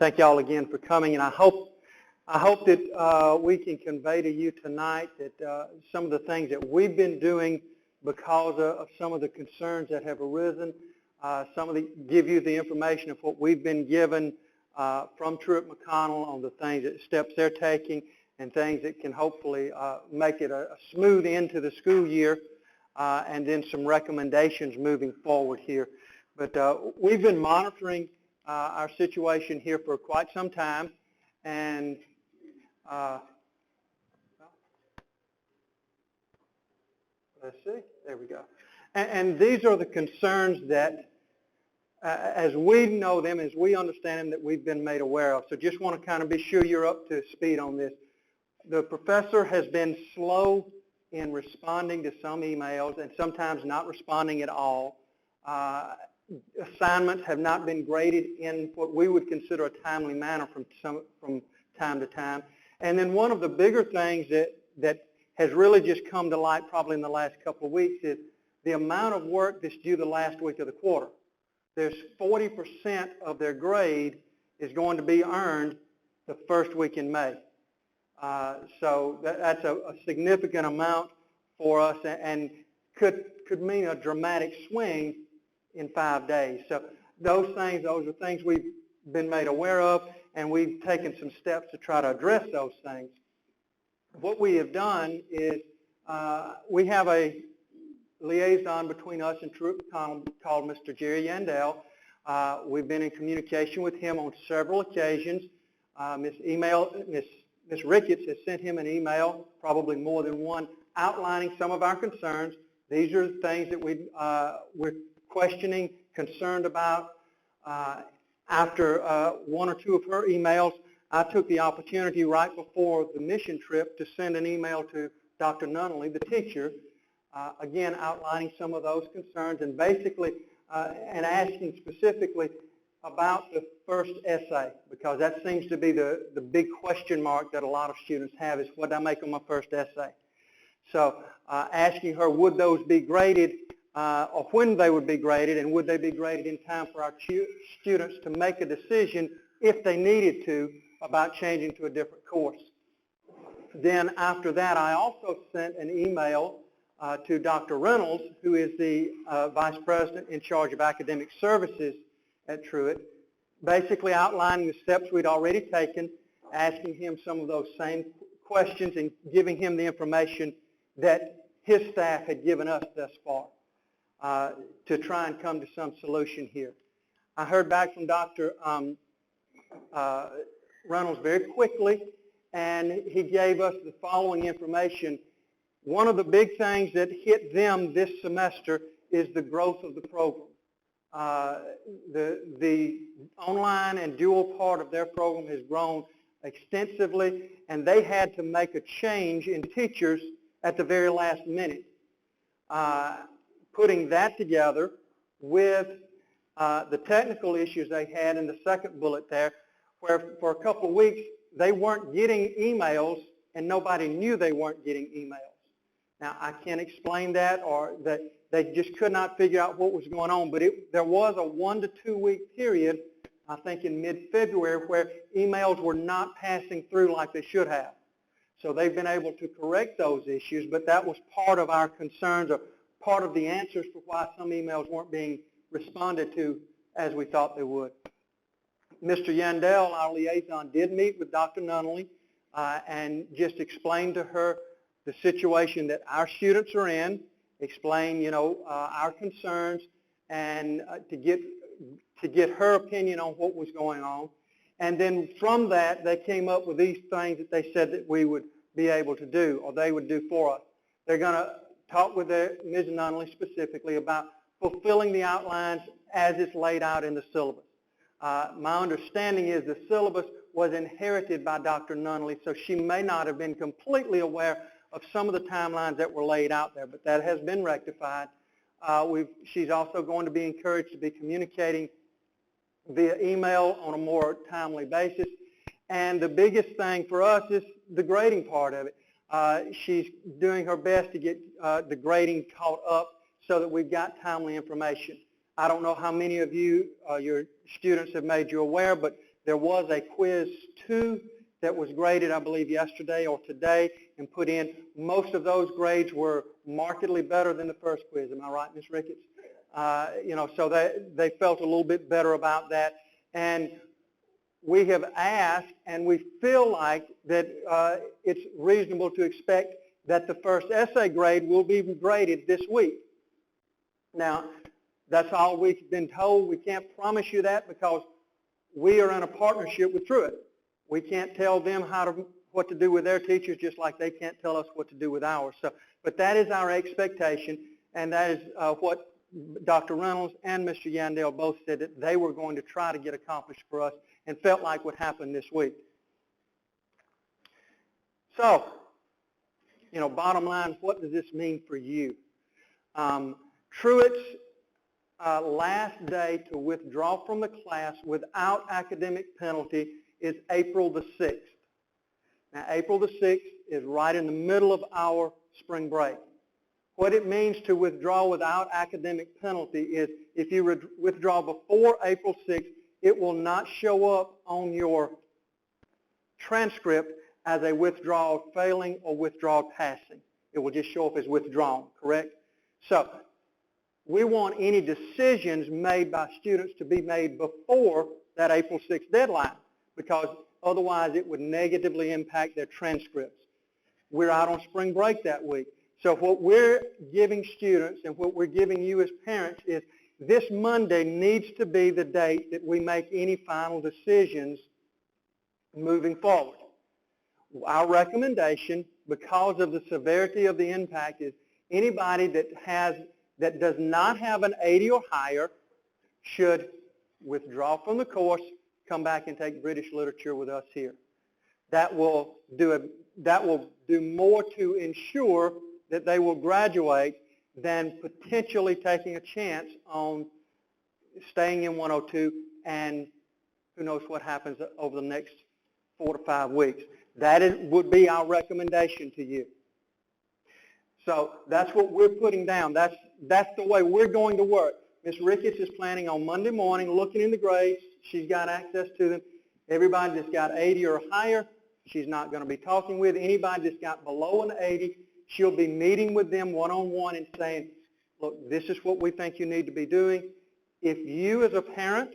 thank you all again for coming, and I hope that we can convey to you tonight that some of the things that we've been doing because of some of the concerns that have arisen, give you the information of what we've been given from Truett McConnell on the things, that steps they're taking, and things that can hopefully make it a smooth end to the school year, and then some recommendations moving forward here. But we've been monitoring our situation here for quite some time, and let's see, there we go. And these are the concerns that, as we know them, as we understand them, that we've been made aware of. So just want to kind of be sure you're up to speed on this. The professor has been slow in responding to some emails and sometimes not responding at all. Assignments have not been graded in what we would consider a timely manner from time to time. And then one of the bigger things that has really just come to light probably in the last couple of weeks is the amount of work that's due the last week of the quarter. There's 40% of their grade is going to be earned the first week in May. So that's a significant amount for us, and could mean a dramatic swing in 5 days. So those are things we've been made aware of, and we've taken some steps to try to address those things. What we have done is we have a liaison between us and Truett McConnell called Mr. Jerry Yandell. We've been in communication with him on several occasions. Ms. Ricketts has sent him an email, probably more than one, outlining some of our concerns. These are things that we're questioning, concerned about. After one or two of her emails, I took the opportunity right before the mission trip to send an email to Dr. Nunnally, the teacher, again outlining some of those concerns, and basically and asking specifically about the first essay, because that seems to be the big question mark that a lot of students have, is what do I make on my first essay. So asking her, would those be graded, or when they would be graded, and would they be graded in time for our students to make a decision, if they needed to, about changing to a different course. Then after that, I also sent an email to Dr. Reynolds, who is the Vice President in charge of academic services at Truett, basically outlining the steps we'd already taken, asking him some of those same questions, and giving him the information that his staff had given us thus far to try and come to some solution here. I heard back from Dr. Reynolds very quickly, and he gave us the following information. One of the big things that hit them this semester is the growth of the program. The online and dual part of their program has grown extensively, and they had to make a change in teachers at the very last minute. Putting that together with the technical issues they had in the second bullet there, where for a couple of weeks they weren't getting emails and nobody knew they weren't getting emails. Now, I can't explain that, or that they just could not figure out what was going on, but there was a 1 to 2 week period, I think in mid-February, where emails were not passing through like they should have. So they've been able to correct those issues, but that was part of our concerns, or part of the answers for why some emails weren't being responded to as we thought they would. Mr. Yandell, our liaison, did meet with Dr. Nunnally and just explained to her the situation that our students are in, explain, our concerns, and to get her opinion on what was going on. And then from that, they came up with these things that they said that we would be able to do, or they would do for us. They're going to talk with Ms. Nunnally specifically about fulfilling the outlines as it's laid out in the syllabus. My understanding is the syllabus was inherited by Dr. Nunnally, so she may not have been completely aware of some of the timelines that were laid out there, but that has been rectified. She's also going to be encouraged to be communicating via email on a more timely basis. And the biggest thing for us is the grading part of it. She's doing her best to get the grading caught up so that we've got timely information. I don't know how many of you, your students have made you aware, but There was a quiz 2 that was graded, I believe, yesterday or today and put in. Most of those grades were markedly better than the first quiz. Am I right, Ms. Ricketts? So they felt a little bit better about that. And we have asked, and we feel like that it's reasonable to expect that the first essay grade will be graded this week. Now, that's all we've been told. We can't promise you that because we are in a partnership with Truett. We can't tell them what to do with their teachers, just like they can't tell us what to do with ours. But that is our expectation, and that is what Dr. Reynolds and Mr. Yandell both said that they were going to try to get accomplished for us and felt like would happen this week. So, bottom line, what does this mean for you? Truett's last day to withdraw from the class without academic penalty is April the 6th. Now, April the 6th is right in the middle of our spring break. What it means to withdraw without academic penalty is if you withdraw before April 6th, it will not show up on your transcript as a withdrawal failing or withdrawal passing. It will just show up as withdrawn, correct? So we want any decisions made by students to be made before that April 6th deadline, because otherwise it would negatively impact their transcripts. We're out on spring break that week. So what we're giving students and what we're giving you as parents is this Monday needs to be the date that we make any final decisions moving forward. Our recommendation, because of the severity of the impact, is anybody that does not have an 80 or higher should withdraw from the course, come back and take British literature with us here. That will do more to ensure that they will graduate than potentially taking a chance on staying in 102, and who knows what happens over the next 4 to 5 weeks. That would be our recommendation to you. So that's what we're putting down. That's the way we're going to work. Ms. Ricketts is planning on Monday morning looking in the grades. She's got access to them. Everybody that's got 80 or higher, she's not going to be talking with. Anybody that's got below an 80, she'll be meeting with them one-on-one and saying, look, this is what we think you need to be doing. If you as a parent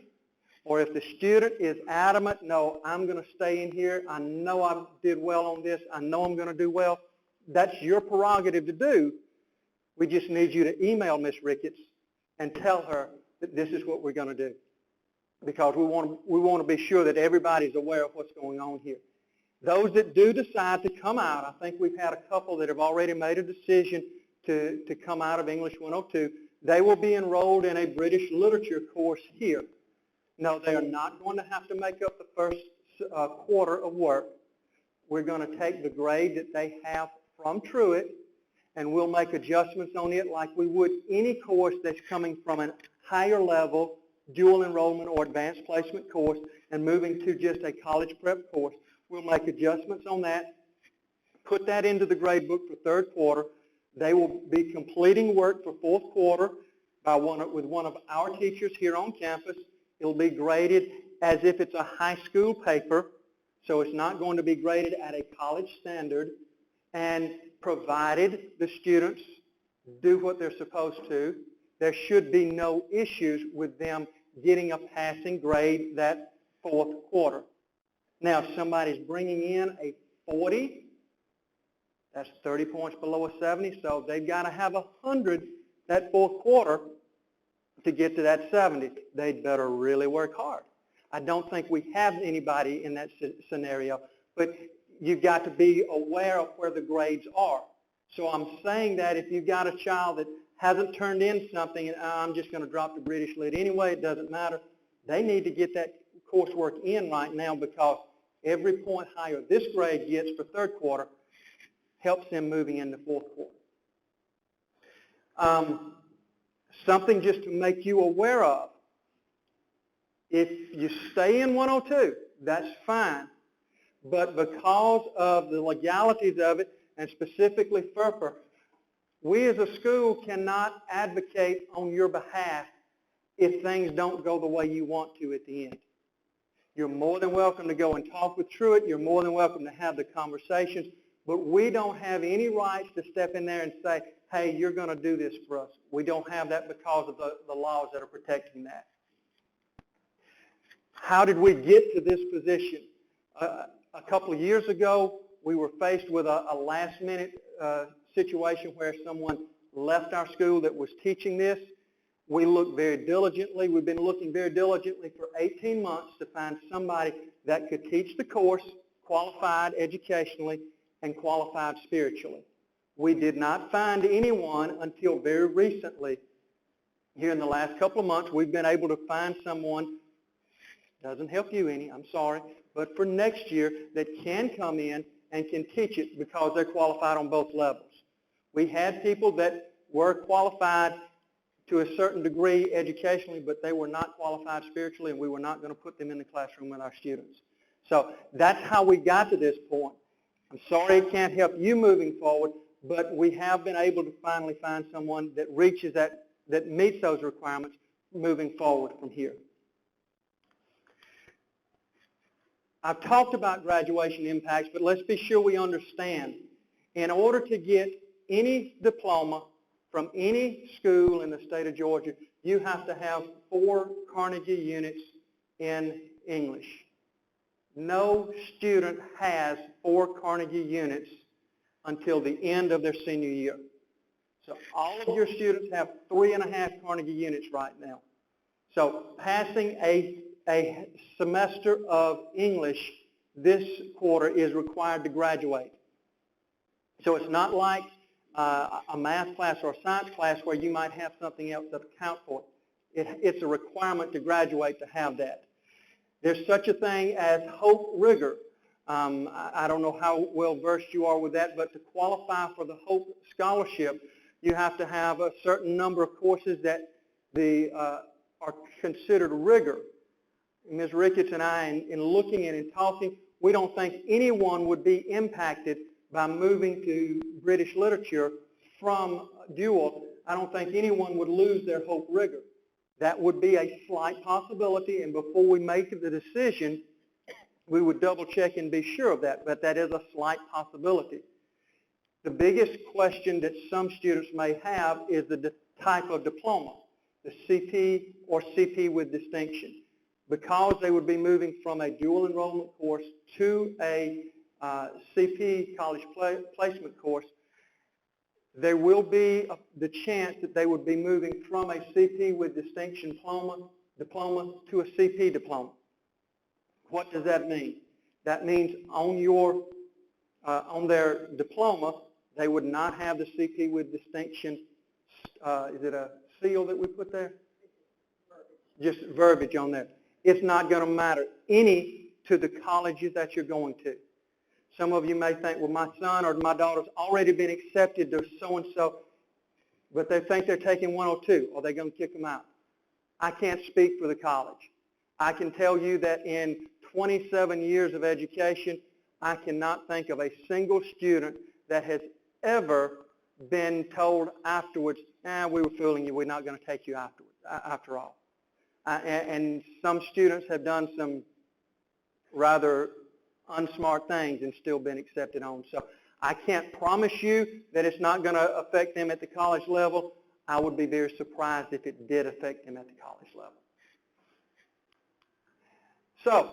or if the student is adamant, no, I'm going to stay in here, I know I did well on this, I know I'm going to do well, that's your prerogative to do. We just need you to email Ms. Ricketts and tell her that this is what we're going to do, because we want to be sure that everybody's aware of what's going on here. Those that do decide to come out, I think we've had a couple that have already made a decision to come out of English 102. They will be enrolled in a British literature course here. No, they are not going to have to make up the first quarter of work. We're going to take the grade that they have from Truett, and we'll make adjustments on it like we would any course that's coming from a higher level dual enrollment or advanced placement course and moving to just a college prep course. We'll make adjustments on that, put that into the grade book for third quarter. They will be completing work for fourth quarter with one of our teachers here on campus. It'll be graded as if it's a high school paper, so it's not going to be graded at a college standard, and provided the students do what they're supposed to, there should be no issues with them getting a passing grade that fourth quarter. Now, if somebody's bringing in a 40, that's 30 points below a 70, so they've got to have 100 that fourth quarter to get to that 70. They'd better really work hard. I don't think we have anybody in that scenario, but you've got to be aware of where the grades are. So I'm saying that if you've got a child that hasn't turned in something, and I'm just going to drop the British Lit anyway, it doesn't matter, they need to get that coursework in right now, because every point higher this grade gets for third quarter helps them moving into fourth quarter. Something just to make you aware of. If you stay in 102, that's fine. But because of the legalities of it, and specifically FERPA, we as a school cannot advocate on your behalf if things don't go the way you want to at the end. You're more than welcome to go and talk with Truett. You're more than welcome to have the conversations. But we don't have any rights to step in there and say, hey, you're going to do this for us. We don't have that because of the laws that are protecting that. How did we get to this position? A couple of years ago, we were faced with a last-minute situation where someone left our school that was teaching this. We looked very diligently. We've been looking very diligently for 18 months to find somebody that could teach the course, qualified educationally, and qualified spiritually. We did not find anyone until very recently. Here in the last couple of months, we've been able to find someone, doesn't help you any, I'm sorry, but for next year that can come in and can teach it because they're qualified on both levels. We had people that were qualified to a certain degree educationally, but they were not qualified spiritually, and we were not going to put them in the classroom with our students. So that's how we got to this point. I'm sorry it can't help you moving forward, but we have been able to finally find someone that reaches that meets those requirements moving forward from here. I've talked about graduation impacts, but let's be sure we understand. In order to get any diploma from any school in the state of Georgia, you have to have 4 Carnegie units in English. No student has 4 Carnegie units until the end of their senior year. So all of your students have 3.5 Carnegie units right now. So passing a semester of English this quarter is required to graduate. So it's not like a math class or a science class where you might have something else to account for. It's a requirement to graduate to have that. There's such a thing as Hope Rigor. I don't know how well versed you are with that, but to qualify for the Hope Scholarship, you have to have a certain number of courses that are considered rigor. Ms. Ricketts and I, in looking and in talking, we don't think anyone would be impacted by moving to British literature from dual. I don't think anyone would lose their Hope Rigor. That would be a slight possibility, and before we make the decision, we would double check and be sure of that, but that is a slight possibility. The biggest question that some students may have is the type of diploma, the CP or CP with distinction. Because they would be moving from a dual enrollment course to a CP college placement course, there will be the chance that they would be moving from a CP with distinction diploma to a CP diploma. What does that mean? That means on their diploma, they would not have the CP with distinction. Is it a seal that we put there? Just verbiage on there. It's not going to matter any to the colleges that you're going to. Some of you may think, well, my son or my daughter's already been accepted to so-and-so, but they think they're taking 102. Are they going to kick them out? I can't speak for the college. I can tell you that in 27 years of education, I cannot think of a single student that has ever been told afterwards, we were fooling you, we're not going to take you after all. And some students have done some rather unsmart things and still been accepted on. So I can't promise you that it's not going to affect them at the college level. I would be very surprised if it did affect them at the college level. So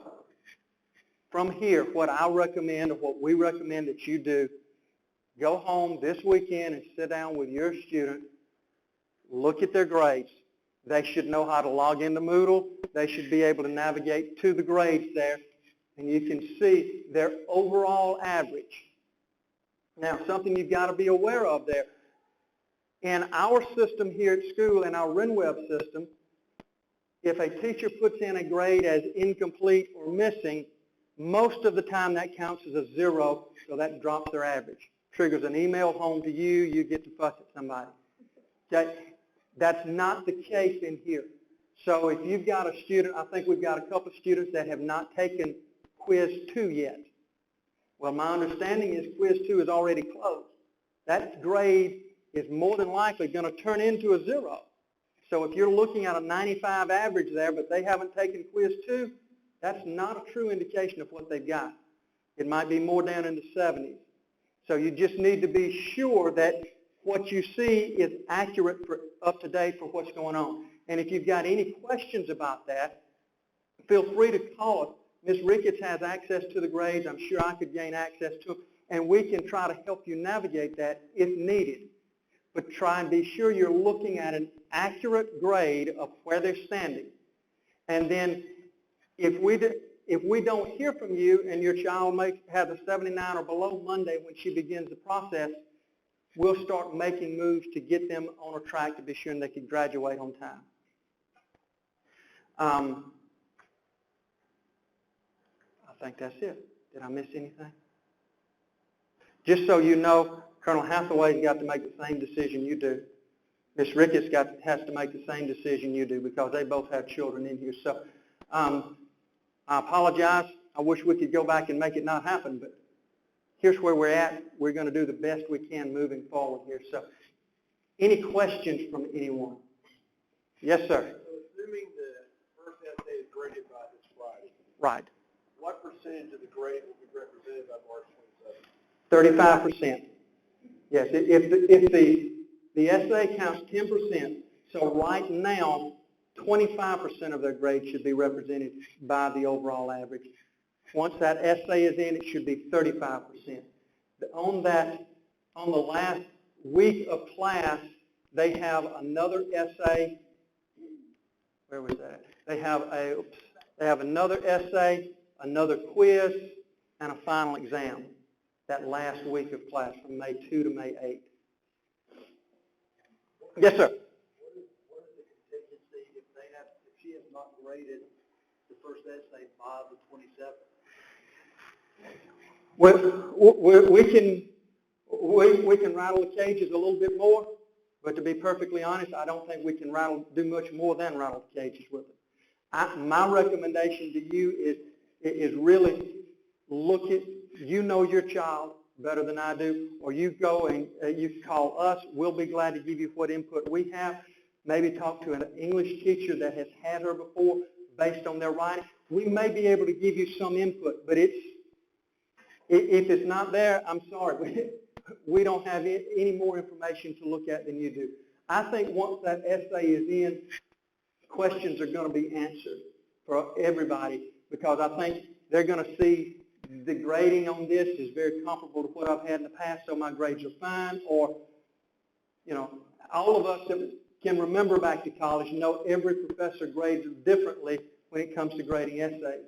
from here, what I recommend or what we recommend that you do, go home this weekend and sit down with your student, look at their grades. They should know how to log into Moodle. They should be able to navigate to the grades there, and you can see their overall average. Now, something you've got to be aware of there. In our system here at school, in our RenWeb system, if a teacher puts in a grade as incomplete or missing, most of the time that counts as a 0, so that drops their average. Triggers an email home to you, you get to fuss at somebody. Okay? That's not the case in here. So if you've got a student, I think we've got a couple of students that have not taken Quiz 2 yet. Well, my understanding is Quiz 2 is already closed. That grade is more than likely going to turn into a 0. So if you're looking at a 95 average there, but they haven't taken Quiz 2, That's not a true indication of what they've got. It might be more down in the 70s. So you just need to be sure that what you see is accurate, up to date for what's going on. And if you've got any questions about that, feel free to call us. Ms. Ricketts has access to the grades. I'm sure I could gain access to them. And we can try to help you navigate that if needed. But try and be sure you're looking at an accurate grade of where they're standing. And then if we don't hear from you and your child has a 79 or below Monday when she begins the process, we'll start making moves to get them on a track to be sure they can graduate on time. I think that's it. Did I miss anything? Just so you know, Colonel Hathaway's got to make the same decision you do. Ms. Ricketts has to make the same decision you do because they both have children in here. So I apologize. I wish we could go back and make it not happen, but here's where we're at. We're going to do the best we can moving forward here. So any questions from anyone? Yes, sir. So assuming the first essay is graded by this Friday, right. What percentage of the grade will be represented by March 27th? 35%. Yes, if the essay counts 10%, so right now 25% of their grade should be represented by the overall average. Once that essay is in, it should be 35%. On the last week of class, they have another essay. Where was that? They have another essay, another quiz, and a final exam that last week of class from May 2 to May 8. Yes, sir. What is the contingency if she has not graded the first essay by the 27th? We can rattle the cages a little bit more, but to be perfectly honest, I don't think we can do much more than rattle the cages with it. My recommendation to you is really look at, you know your child better than I do, or you go and you call us. We'll be glad to give you what input we have. Maybe talk to an English teacher that has had her before based on their writing. We may be able to give you some input, but if it's not there, I'm sorry. We don't have any more information to look at than you do. I think once that essay is in, questions are going to be answered for everybody because I think they're going to see the grading on this is very comparable to what I've had in the past, so my grades are fine. Or, you know, all of us that can remember back to college know every professor grades differently when it comes to grading essays.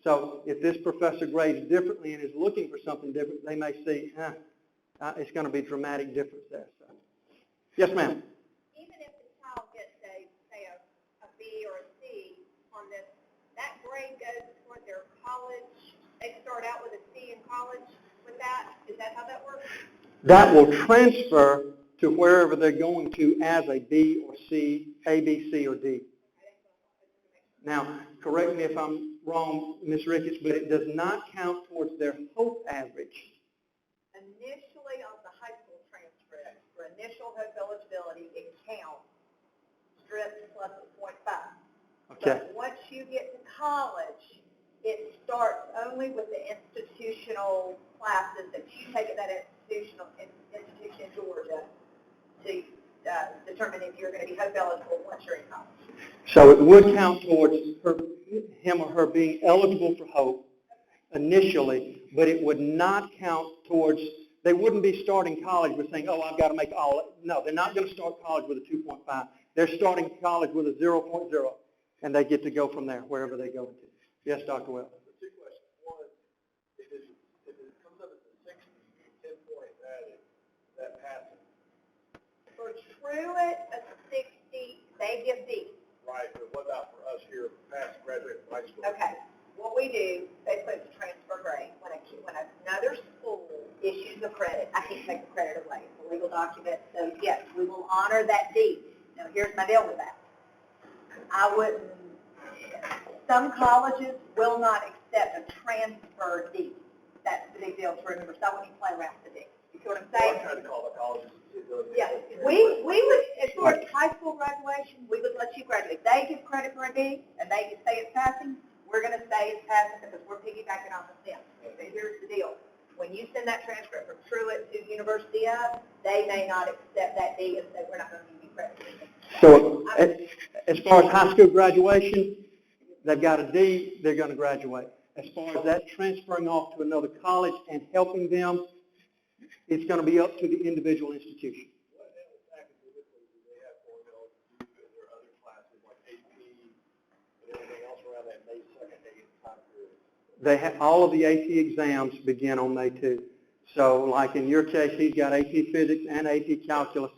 So if this professor grades differently and is looking for something different, they may see, it's going to be dramatic difference there. So, yes, ma'am. Even if the child gets say a B or a C on this, that grade goes toward their college. They start out with a C in college with that. Is that how that works? That will transfer to wherever they're going to as a B or C, A, B, C, or D. Now, correct me if I'm wrong, Ms. Ricketts, but it does not count towards their Hope average. Initially on the high school transcript, for initial Hope eligibility, it counts strips plus a 0.5. Okay. But once you get to college, it starts only with the institutional classes that you take at that institution in Georgia to determine if you're going to be Hope eligible once you're in college. So it would count towards him or her being eligible for Hope initially, but it would not count towards, they wouldn't be starting college with saying, oh, I've got to make all. No, they're not going to start college with a 2.5. They're starting college with a 0.0, and they get to go from there wherever they go to. Yes, Dr. Wells. Two questions. One, if it comes up as a 60, 10-point added, that passes. For Truett, a 60, they give D. Right, but what about for us here, past graduate from high school? Okay. What we do, they put the transfer grade. When another school issues a credit, I can't take the credit away. It's a legal document. So, yes, we will honor that D. Now, here's my deal with that. Some colleges will not accept a transfer D. That's the big deal to remember. So I wouldn't play around with the D. You see what I'm saying? I'm trying to call the colleges. Yeah, we would, as far as high school graduation, we would let you graduate. They give credit for a D, and they say it's passing. we're going to say it's passing because we're piggybacking off of them. So here's the deal. When you send that transcript from Truett to University of, they may not accept that D and say, we're not going to give you credit. So as far as high school graduation, they've got a D, they're going to graduate. As far as that transferring off to another college and helping them, it's going to be up to the individual institution. What else academically do they have going on to do in their other classes, like AP and everything else around that May 2nd, time period? They have all of the AP exams begin on May 2. So like in your case, he's got AP Physics and AP Calculus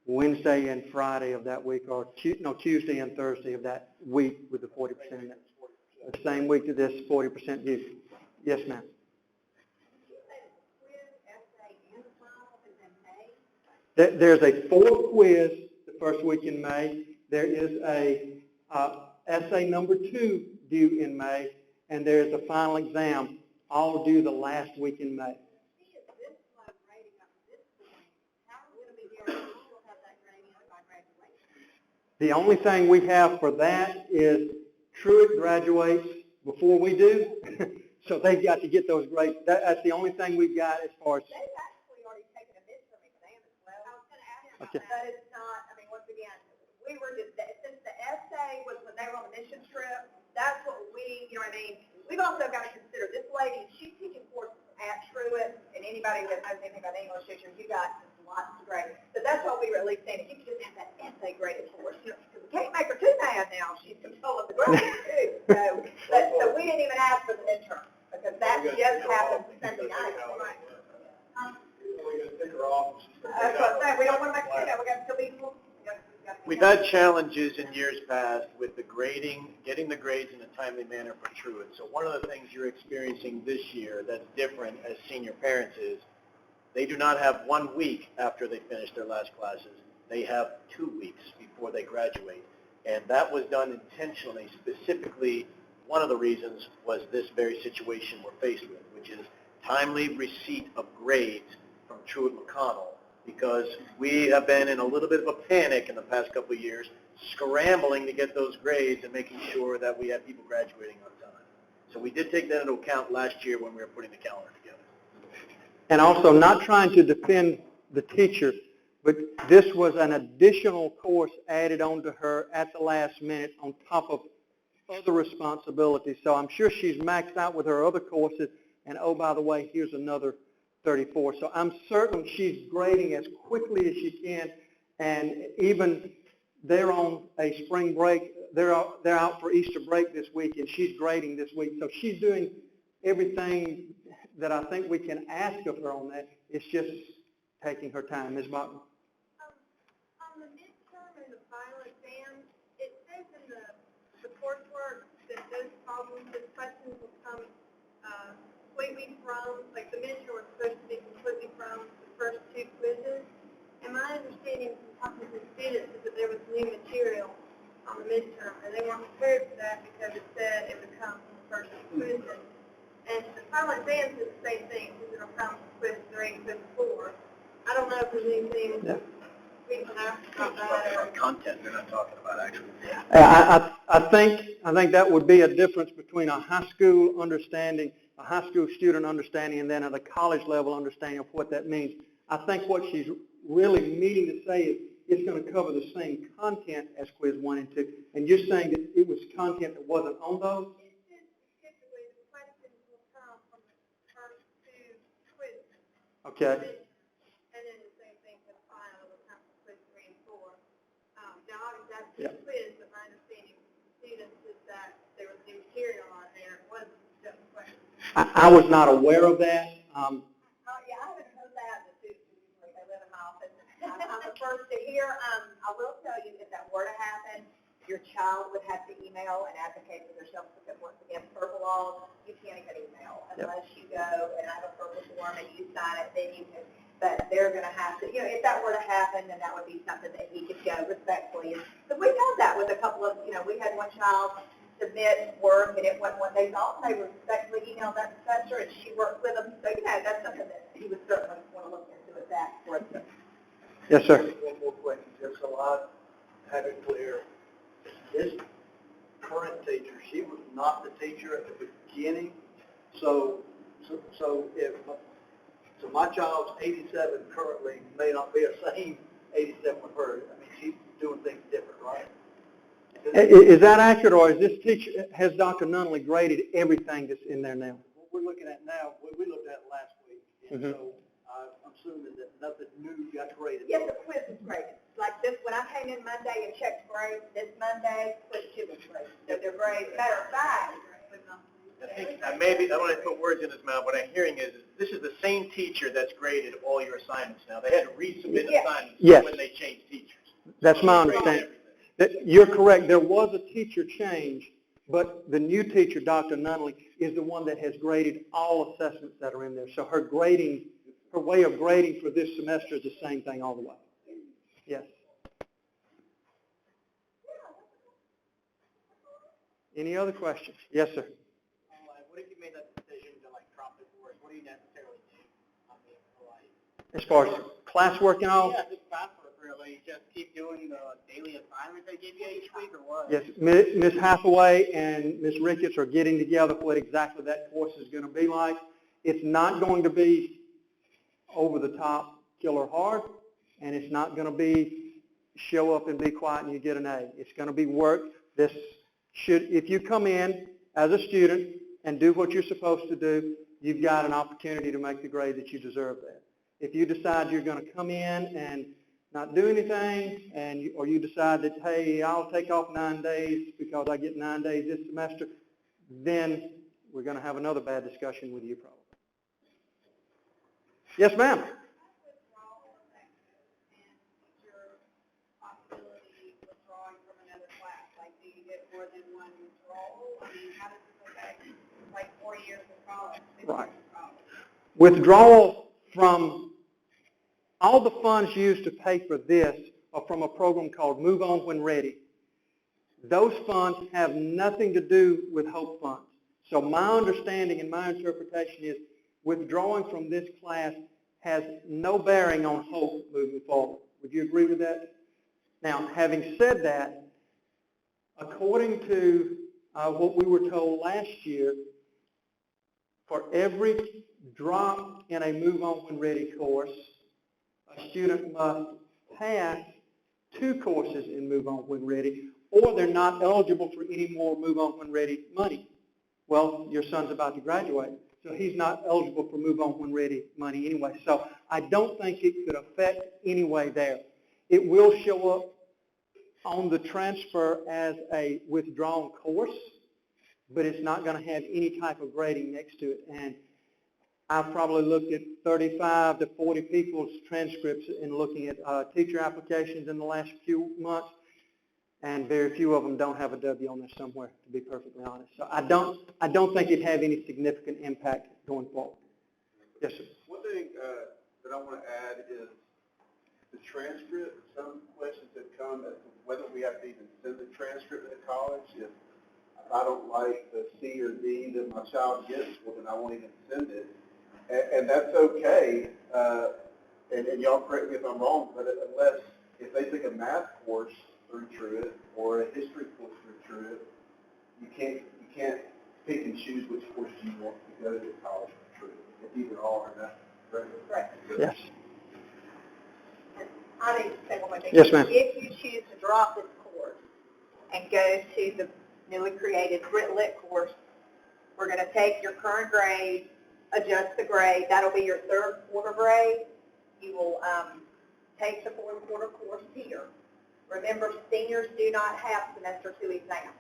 Wednesday and Friday of that week, or Tuesday and Thursday of that week with the 40%. The same week to this 40% use. Yes, ma'am. There's a 4 quiz the first week in May. There is a essay number 2 due in May, and there's a final exam all due the last week in May. The only thing we have for that is Truett graduates before we do, so they've got to get those grades. That's the only thing we've got as far as. They've actually already taken a midterm exam as well. I was going to ask you Okay. about that. But it's not, I mean, once again, we were just, since the essay was when they were on the mission trip, that's what we, you know what I mean? We've also got to consider this lady, she's teaching courses at Truett, and anybody that knows anything about the English teacher, you got lots of grades. So that's what we were at least saying. If you could just have that essay graded for us, you know, because we can't make her too mad now. She's controlling the grades too. So we didn't even ask for the midterm because that just happened Sunday night. Right. We're going to take her off. That's what I'm saying. We don't want to make it, we got to still be full. We've had challenges in years past with the grading, getting the grades in a timely manner for Truett. So one of the things you're experiencing this year that's different as senior parents is they do not have 1 week after they finish their last classes. They have 2 weeks before they graduate. And that was done intentionally, specifically. One of the reasons was this very situation we're faced with, which is timely receipt of grades from Truett McConnell, because we have been in a little bit of a panic in the past couple of years, scrambling to get those grades and making sure that we had people graduating on time. So we did take that into account last year when we were putting the calendar together. And also not trying to defend the teacher, but this was an additional course added on to her at the last minute on top of other responsibilities. So I'm sure she's maxed out with her other courses, and oh, by the way, here's another 34. So I'm certain she's grading as quickly as she can, and even they're on a spring break. They're out for Easter break this week, and she's grading this week. So she's doing everything that I think we can ask of her on that. It's just taking her time. Ms. Bachman? On the midterm and the final exam, it says in the coursework that those problems, the questions will come completely from, like the midterm was supposed to be completely from the first 2 quizzes. And my understanding from talking to students is that there was new material on the midterm, and they weren't prepared for that because it said it would come from the first 2 quizzes. And the final exam is the same thing, because it'll come from quiz 3 and quiz 4. I don't know if there's anything we can ask about that. Or Content they're not talking about, actually. I think that would be a difference between a high school understanding, a high school student understanding, and then at a college level understanding of what that means. I think what she's really meaning to say is it's going to cover the same content as quiz 1 and 2. And you're saying that it was content that wasn't on those? it says typically the questions will come from the first 2 quizzes. Okay. And then the same thing for the final will come from quiz 3 and 4. Now, obviously, that's just a quiz, but my understanding from the students is that there was new material on there. It wasn't just questions. I was not aware of that. Yeah, I haven't heard that. The students usually, they live in my office. I'm the first to hear. I will tell you, if that were to happen, your child would have to email and advocate for themselves, because once again, purple laws, you can't even email unless you go and have a purple form and you sign it, then you can. But they're going to have to, you know, if that were to happen, then that would be something that he could go respectfully. But we've done that with a couple of, you know, we had one child submit work and it wasn't what they thought. They respectfully emailed that professor and she worked with them. So, you know, that's something that he would certainly want to look into with that. For us. Yes, sir. One more question, just so I have it clear. This current teacher. She was not the teacher at the beginning. So my child's 87 currently may not be the same 87 with her. I mean, she's doing things different, right? Is that accurate, or is this teacher, has Dr. Nunley graded everything that's in there now? What we're looking at now, we looked at last week, and so I'm assuming that nothing new got graded. Yes, the quiz was graded. Like this, when I came in Monday and checked grades, this Monday, quiz 2 was graded. So they're graded. Matter of fact, I think maybe, I don't want to put words in his mouth. What I'm hearing is this is the same teacher that's graded all your assignments now. They had to resubmit assignments Yes. when they changed teachers. That's my understanding. You're correct. There was a teacher change, but the new teacher, Dr. Nunley, is the one that has graded all assessments that are in there. So her grading, her way of grading for this semester is the same thing all the way. Yes. Any other questions? Yes, sir. What if you made that decision to drop the course? What do you necessarily do? I mean, As far as classwork and all? yeah, just classwork really. Just keep doing the daily assignments they give you each week, or what? Yes, Ms. Hathaway and Ms. Ricketts are getting together what exactly that course is going to be like. It's not going to be over the top, killer hard, and it's not going to be show up and be quiet and you get an A. It's going to be work. If you come in as a student and do what you're supposed to do, you've got an opportunity to make the grade that you deserve there. If you decide you're going to come in and not do anything, or you decide that, hey, I'll take off 9 days because I get 9 days this semester, then we're going to have another bad discussion with you probably. Yes, ma'am. Right. Withdrawal from all the funds used to pay for this are from a program called Move On When Ready. Those funds have nothing to do with Hope funds. So my understanding and my interpretation is withdrawing from this class has no bearing on Hope moving forward. Would you agree with that? Now, having said that, according to what we were told last year, for every drop in a Move On When Ready course, a student must pass 2 courses in Move On When Ready, or they're not eligible for any more Move On When Ready money. Well, your son's about to graduate, so he's not eligible for Move On When Ready money anyway. So I don't think it could affect anyway there. It will show up on the transfer as a withdrawn course, but it's not going to have any type of grading next to it. And I've probably looked at 35 to 40 people's transcripts in looking at teacher applications in the last few months, and very few of them don't have a W on there somewhere, to be perfectly honest. So I don't think it'd have any significant impact going forward. Yes, sir. One thing that I want to add is the transcript. Some questions have come as to whether we have to even send the transcript to college. If I don't like the C or D that my child gets, well, then I won't even send it. And that's okay. And y'all correct me if I'm wrong, but unless if they took a math course through Truett or a history course through Truett, you can't pick and choose which course you want to go to college through Truett. It's either or, and that's correct. Yes. I need to say one more thing. Yes, ma'am. If you choose to drop this course and go to the newly created Grit Lit course, we're going to take your current grade, adjust the grade. That'll be your 3rd quarter grade. You will take the 4th quarter course here. Remember, seniors do not have semester 2 exams.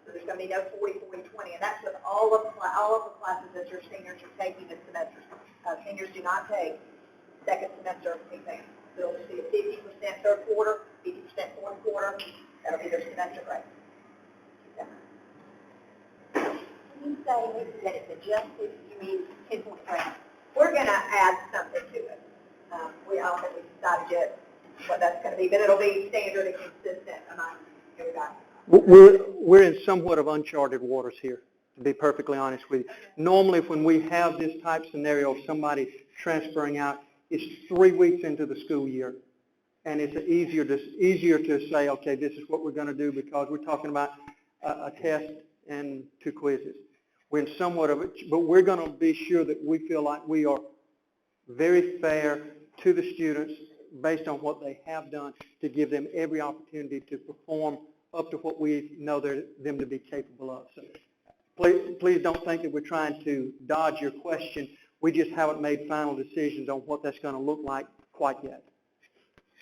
So there's going to be no 40, 40, 20, and that's with all of the classes that your seniors are taking this semester. Seniors do not take second semester exams. So it'll just be a 50% 3rd quarter, 50% 4th quarter. That'll be their semester grade. You say that it's adjusted, you mean 10.3. We're going to add something to it. I don't think we decided yet what that's going to be, but it'll be standard and consistent among everybody. We're in somewhat of uncharted waters here, to be perfectly honest with you. Normally, when we have this type scenario of somebody transferring out, it's 3 weeks into the school year, and it's easier to say, okay, this is what we're going to do, because we're talking about a test and 2 quizzes. We're in somewhat of it, but we're going to be sure that we feel like we are very fair to the students based on what they have done to give them every opportunity to perform up to what we know them to be capable of. So please don't think that we're trying to dodge your question. We just haven't made final decisions on what that's going to look like quite yet.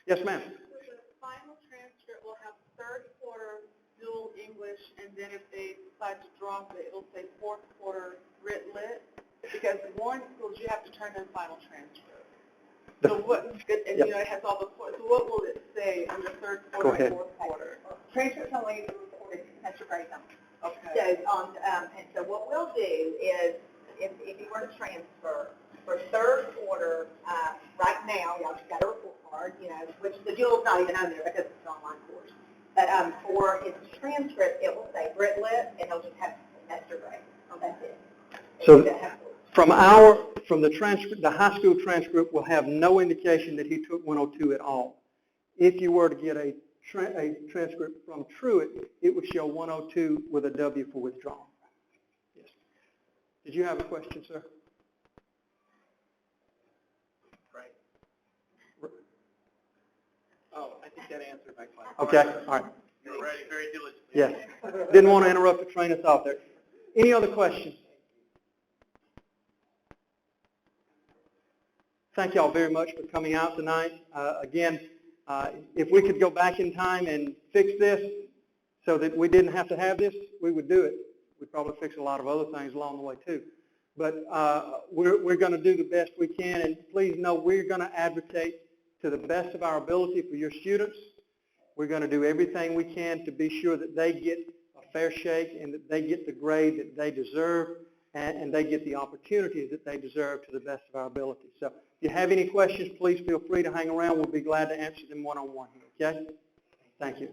Yes, ma'am. So the final transcript will have third quarter dual English, and then if they decide to drop it, it'll say fourth quarter Grit Lit, because warning schools, you have to turn in final transcript. So what, and you know, it has all the, so what will it say under third quarter and fourth quarter? Transcripts only recorded semester grades only. Okay. So, and so what we'll do is, if you were to transfer for third quarter, right now, y'all just got a report card, you know, which the dual's not even on there because it's an online course. But for its transcript, it will say Grit Lit, and it'll just have semester grade. That's it. So from the transcript, the high school transcript will have no indication that he took 102 at all. If you were to get a transcript from Truett, it would show 102 with a W for withdrawn. Yes. Did you have a question, sir? Right. Oh, I think that answered my question. Okay, all right. You were ready very diligently. Yes. Didn't want to interrupt the train of thought there. Any other questions? Thank you all very much for coming out tonight. Again, if we could go back in time and fix this so that we didn't have to have this, we would do it. We'd probably fix a lot of other things along the way too. But we're going to do the best we can, and please know we're going to advocate to the best of our ability for your students. We're going to do everything we can to be sure that they get a fair shake and that they get the grade that they deserve and they get the opportunities that they deserve to the best of our ability. So if you have any questions, please feel free to hang around. We'll be glad to answer them one-on-one here, okay? Thank you.